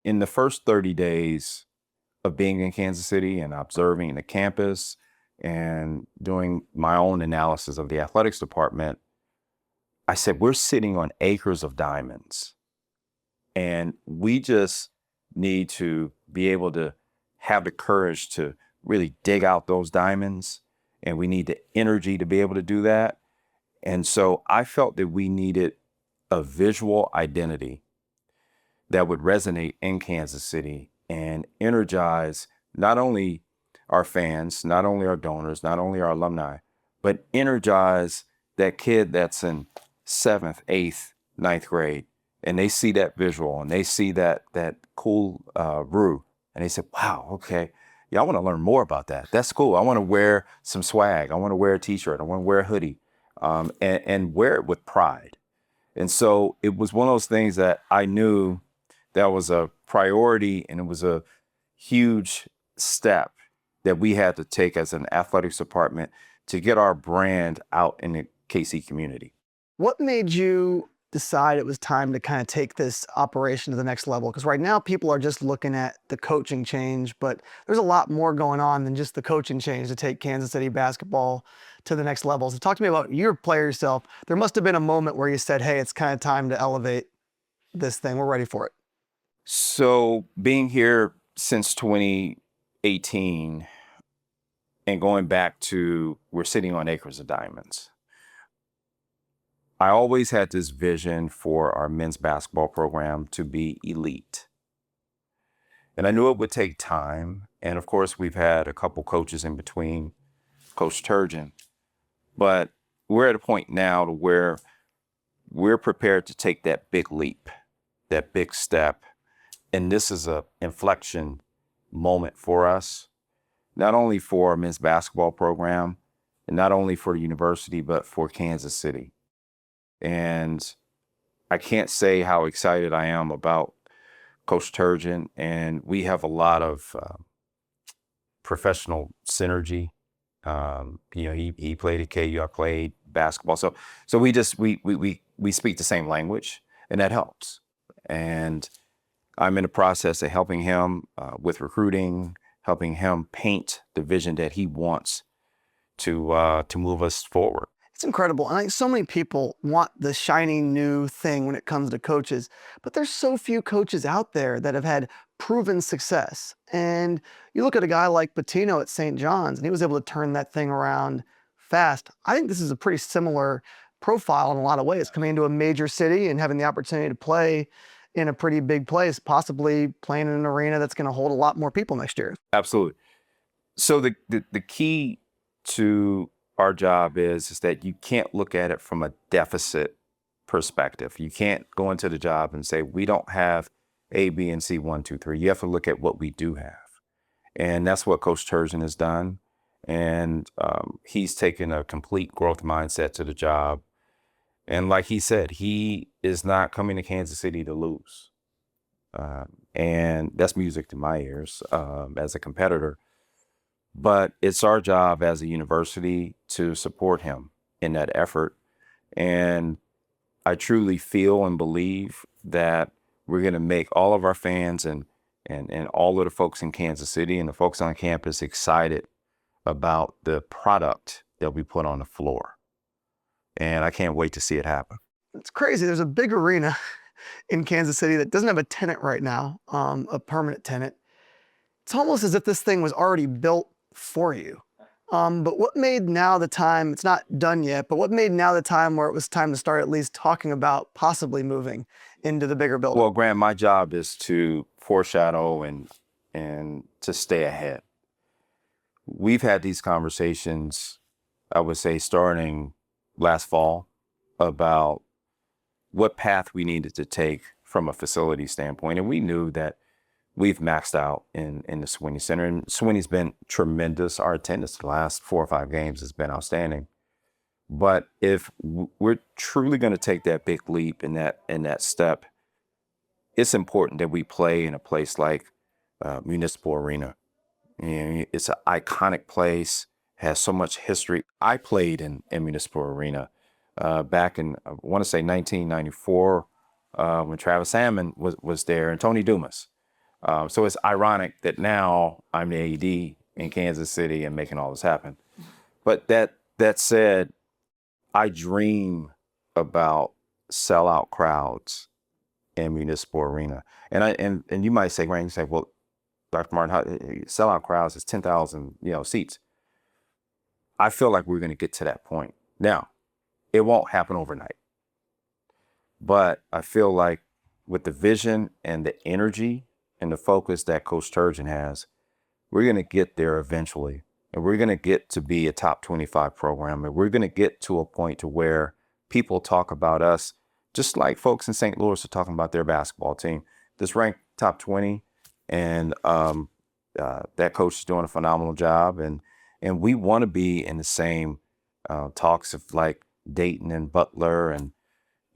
In the first 30 days of being in Kansas City and observing the campus and doing my own analysis of the athletics department, I said, we're sitting on acres of diamonds, and we just need to be able to have the courage to really dig out those diamonds, and we need the energy to be able to do that. And so I felt that we needed a visual identity that would resonate in Kansas City and energize not only our fans, not only our donors, not only our alumni, but energize that kid that's in 7th, 8th, 9th grade, and they see that visual and they see that cool Roo, and they say, wow, okay, yeah, I want to learn more about that. That's cool. I want to wear some swag. I want to wear a t-shirt. I want to wear a hoodie, and wear it with pride. And so it was one of those things that I knew that was a priority, and it was a huge step that we had to take as an athletics department to get our brand out in the KC community. What made you decide it was time to kind of take this operation to the next level? Because right now people are just looking at the coaching change, but there's a lot more going on than just the coaching change to take Kansas City basketball to the next level. So talk to me about your player yourself. There must have been a moment where you said, hey, it's kind of time to elevate this thing. We're ready for it. So being here since 2018 and going back to we're sitting on acres of diamonds, I always had this vision for our men's basketball program to be elite. And I knew it would take time. And of course, we've had a couple coaches in between, Coach Turgeon. But we're at a point now to where we're prepared to take that big leap, that big step. And this is an inflection moment for us, not only for our men's basketball program, and not only for the university, but for Kansas City. And I can't say how excited I am about Coach Turgeon, and we have a lot of professional synergy. He played at KU, I played basketball, so we speak the same language, and that helps. And I'm in the process of helping him with recruiting, helping him paint the vision that he wants to move us forward. It's incredible. And I think so many people want the shiny new thing when it comes to coaches, but there's so few coaches out there that have had proven success. And you look at a guy like Patino at St. John's, and he was able to turn that thing around fast. I think this is a pretty similar profile in a lot of ways, coming into a major city and having the opportunity to play in a pretty big place, possibly playing in an arena that's going to hold a lot more people next year. Absolutely. So the key to our job is that you can't look at it from a deficit perspective. You can't go into the job and say, we don't have A, B, and C, 1, 2, 3. You have to look at what we do have. And that's what Coach Turgeon has done. And he's taken a complete growth mindset to the job. And like he said, he is not coming to Kansas City to lose. And that's music to my ears as a competitor. But it's our job as a university to support him in that effort. And I truly feel and believe that we're going to make all of our fans and all of the folks in Kansas City and the folks on campus excited about the product that we put on the floor. And I can't wait to see it happen. It's crazy. There's a big arena in Kansas City that doesn't have a tenant right now, a permanent tenant. It's almost as if this thing was already built for you. But what made now the time, it's not done yet, but what made now the time where it was time to start at least talking about possibly moving into the bigger building? Well, Grant, my job is to foreshadow and to stay ahead. We've had these conversations, I would say, starting last fall about what path we needed to take from a facility standpoint. And we knew that we've maxed out in the Swinney Center, and Swinney's been tremendous. Our attendance the last 4 or 5 games has been outstanding. But if we're truly going to take that big leap in that step, it's important that we play in a place like Municipal Arena. It's an iconic place, has so much history. I played in Municipal Arena back in, I want to say 1994, when Travis Salmon was there, and Tony Dumas. So it's ironic that now I'm the AD in Kansas City and making all this happen. But that said, I dream about sellout crowds in Municipal Arena. And you might say, Ryan, you say, well, Dr. Martin, how, sellout crowds is 10,000, seats. I feel like we're going to get to that point. Now, it won't happen overnight. But I feel like with the vision and the energy and the focus that Coach Turgeon has, we're going to get there eventually. And we're going to get to be a top 25 program. And we're going to get to a point to where people talk about us just like folks in St. Louis are talking about their basketball team. This ranked top 20, and that coach is doing a phenomenal job. And we want to be in the same talks of like Dayton and Butler and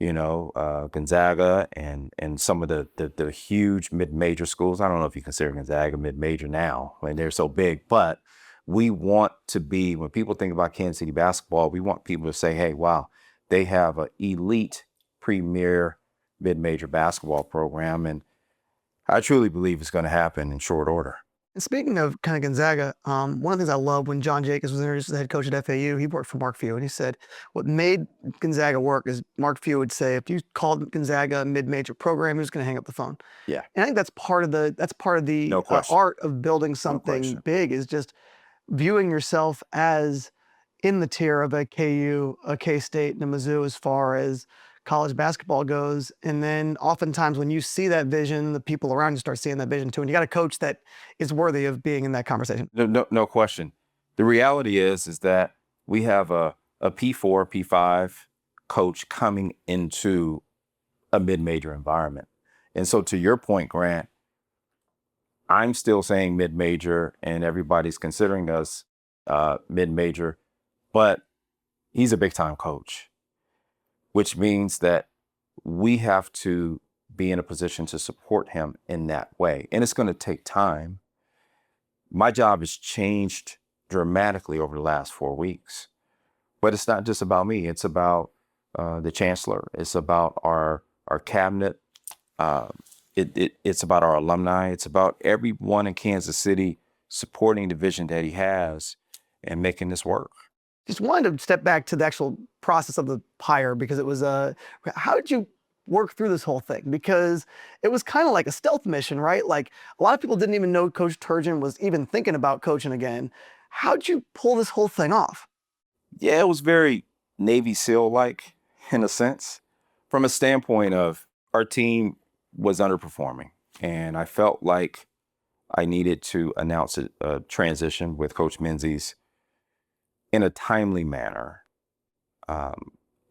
Gonzaga and some of the huge mid-major schools. I don't know if you consider Gonzaga mid-major now when they're so big, but we want to be, when people think about Kansas City basketball, we want people to say, hey, wow, they have an elite premier mid-major basketball program. And I truly believe it's going to happen in short order. And speaking of kind of Gonzaga, one of the things I loved when John Jacobs was introduced as the head coach at FAU, he worked for Mark Few, and he said what made Gonzaga work is Mark Few would say, if you called Gonzaga a mid-major program, he was going to hang up the phone. Yeah. And I think that's part of the No question. art of building something big, is just viewing yourself as in the tier of a KU, a K-State, and a Mizzou as far as college basketball goes. And then oftentimes when you see that vision, the people around you start seeing that vision too. And you got a coach that is worthy of being in that conversation. No question. The reality is that we have a P4, P5 coach coming into a mid-major environment. And so to your point, Grant, I'm still saying mid-major and everybody's considering us mid-major, but he's a big-time coach, which means that we have to be in a position to support him in that way. And it's going to take time. My job has changed dramatically over the last 4 weeks, but it's not just about me. It's about the chancellor. It's about our cabinet. It's about our alumni. It's about everyone in Kansas City supporting the vision that he has and making this work. Just wanted to step back to the actual process of the hire, because it was how did you work through this whole thing? Because it was kind of like a stealth mission, right? Like a lot of people didn't even know Coach Turgeon was even thinking about coaching again. How'd you pull this whole thing off? Yeah, it was very Navy SEAL-like in a sense, from a standpoint of our team was underperforming. And I felt like I needed to announce a transition with Coach Menzies in a timely manner,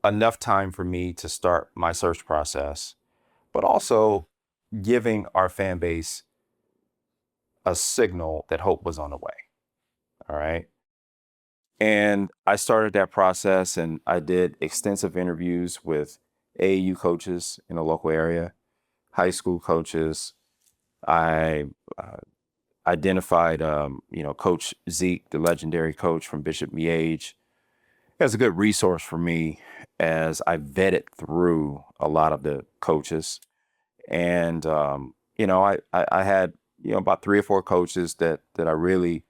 enough time for me to start my search process, but also giving our fan base a signal that hope was on the way. All right. And I started that process, and I did extensive interviews with AAU coaches in the local area, high school coaches. I identified, Coach Zeke, the legendary coach from Bishop Miege, as a good resource for me as I vetted through a lot of the coaches. And, I had, about 3 or 4 coaches that I really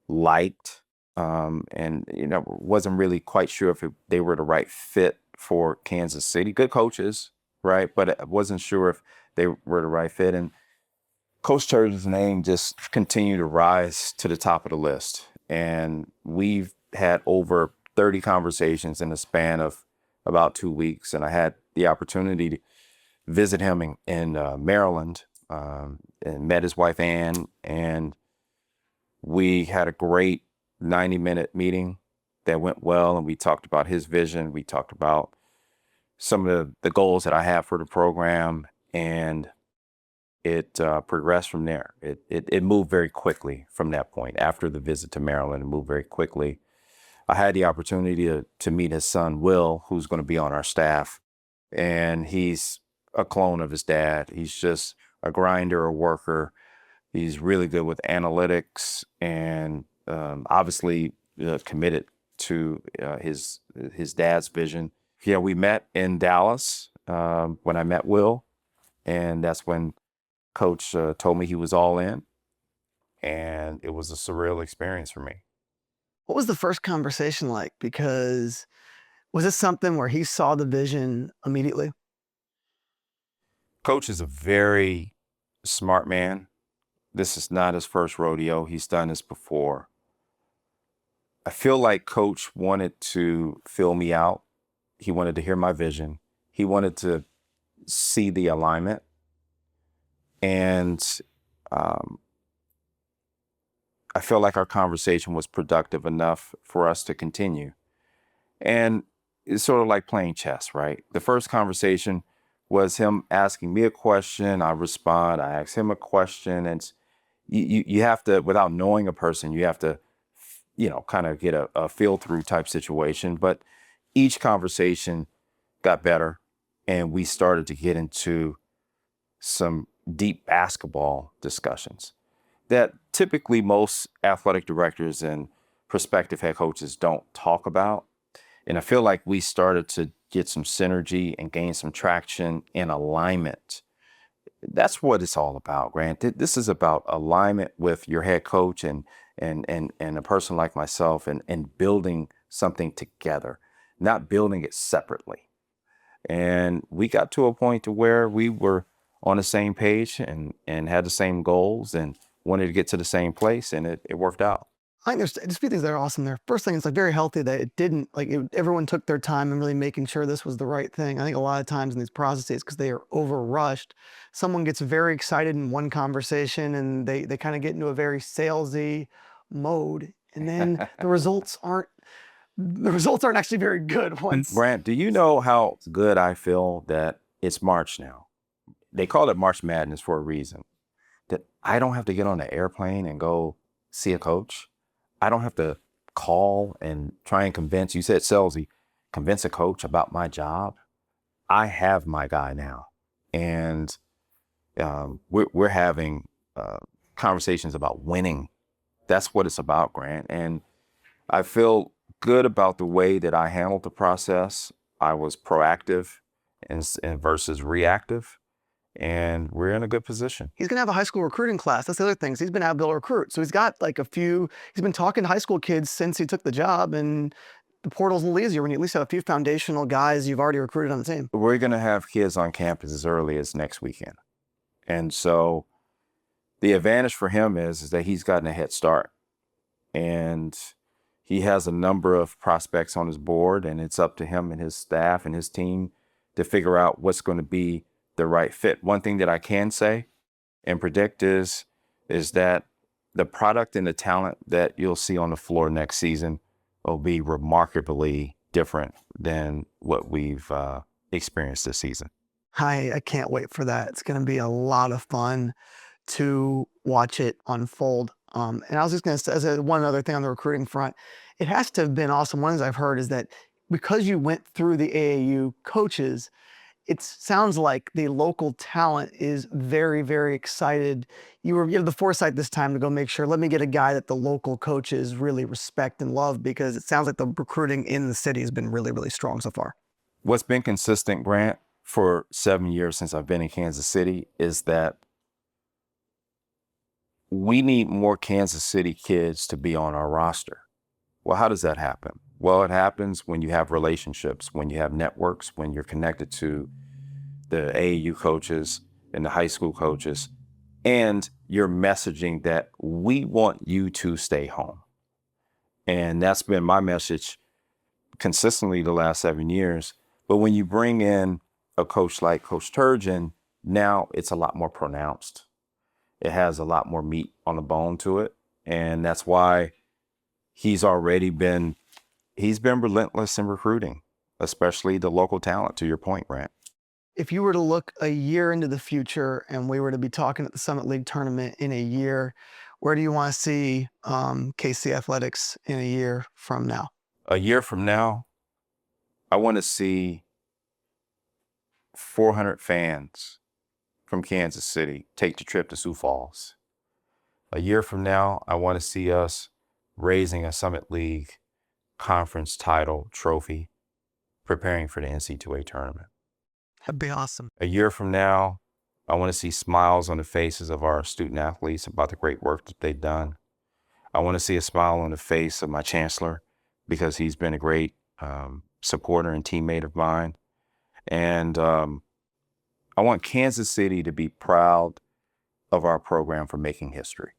liked, and, wasn't really quite sure if they were the right fit for Kansas City. Good coaches, right? But I wasn't sure if they were the right fit. And Coach Turgeon's name just continued to rise to the top of the list. And we've had over 30 conversations in the span of about 2 weeks. And I had the opportunity to visit him in Maryland, and met his wife, Ann, and we had a great 90-minute meeting that went well. And we talked about his vision. We talked about some of the goals that I have for the program, and it progressed from there. It moved very quickly from that point. After the visit to Maryland, it moved very quickly. I had the opportunity to meet his son, Will, who's going to be on our staff. And he's a clone of his dad. He's just a grinder, a worker. He's really good with analytics, and obviously committed to his dad's vision. Yeah, we met in Dallas when I met Will. And that's when Coach told me he was all in, and it was a surreal experience for me. What was the first conversation like? Because was this something where he saw the vision immediately? Coach is a very smart man. This is not his first rodeo. He's done this before. I feel like Coach wanted to fill me out. He wanted to hear my vision. He wanted to see the alignment. And um, I feel like our conversation was productive enough for us to continue. And it's sort of like playing chess, right? The first conversation was him asking me a question. I respond. I ask him a question. And you have to, without knowing a person, you have to, kind of get a feel through type situation. But each conversation got better, and we started to get into some deep basketball discussions that typically most athletic directors and prospective head coaches don't talk about. And I feel like we started to get some synergy and gain some traction and alignment. That's what it's all about, Grant. This is about alignment with your head coach and a person like myself, and building something together, not building it separately. And we got to a point to where we were on the same page and had the same goals and wanted to get to the same place, and it worked out. I think there's just a few things that are awesome there. First thing, it's like very healthy that it didn't everyone took their time and really making sure this was the right thing. I think a lot of times in these processes, because they are over rushed, someone gets very excited in one conversation and they kind of get into a very salesy mode, and then the results aren't actually very good once. Grant, do you know how good I feel that it's March now? They call it March Madness for a reason. That I don't have to get on an airplane and go see a coach. I don't have to call and try and convince, you said salesy, convince a coach about my job. I have my guy now. And we're having conversations about winning. That's what it's about, Grant. And I feel good about the way that I handled the process. I was proactive and versus reactive, and we're in a good position. He's gonna have a high school recruiting class. That's the other thing. He's been able to recruit. So he's got he's been talking to high school kids since he took the job, and the portal's a little easier when you at least have a few foundational guys you've already recruited on the team. We're going to have kids on campus as early as next weekend. And so the advantage for him is that he's gotten a head start. And he has a number of prospects on his board, and it's up to him and his staff and his team to figure out what's going to be the right fit. One thing that I can say and predict is that the product and the talent that you'll see on the floor next season will be remarkably different than what we've experienced this season. I can't wait for that. It's gonna be a lot of fun to watch it unfold. And I was just gonna say, as one other thing on the recruiting front, it has to have been awesome. One thing I've heard is that because you went through the AAU coaches, it sounds like the local talent is very, very excited. You have the foresight this time to go make sure, let me get a guy that the local coaches really respect and love, because it sounds like the recruiting in the city has been really, really strong so far. What's been consistent, Grant, for 7 years since I've been in Kansas City is that we need more Kansas City kids to be on our roster. Well, how does that happen? Well, it happens when you have relationships, when you have networks, when you're connected to the AAU coaches and the high school coaches, and you're messaging that we want you to stay home. And that's been my message consistently the last 7 years. But when you bring in a coach like Coach Turgeon, now it's a lot more pronounced. It has a lot more meat on the bone to it. And that's why he's been relentless in recruiting, especially the local talent, to your point, Grant. If you were to look a year into the future and we were to be talking at the Summit League tournament in a year, where do you want to see KC Athletics in a year from now? A year from now, I want to see 400 fans from Kansas City take the trip to Sioux Falls. A year from now, I want to see us raising a Summit League conference title trophy, preparing for the NC2A tournament. That'd be awesome. A year from now, I want to see smiles on the faces of our student athletes about the great work that they've done. I want to see a smile on the face of my chancellor because he's been a great supporter and teammate of mine. And I want Kansas City to be proud of our program for making history.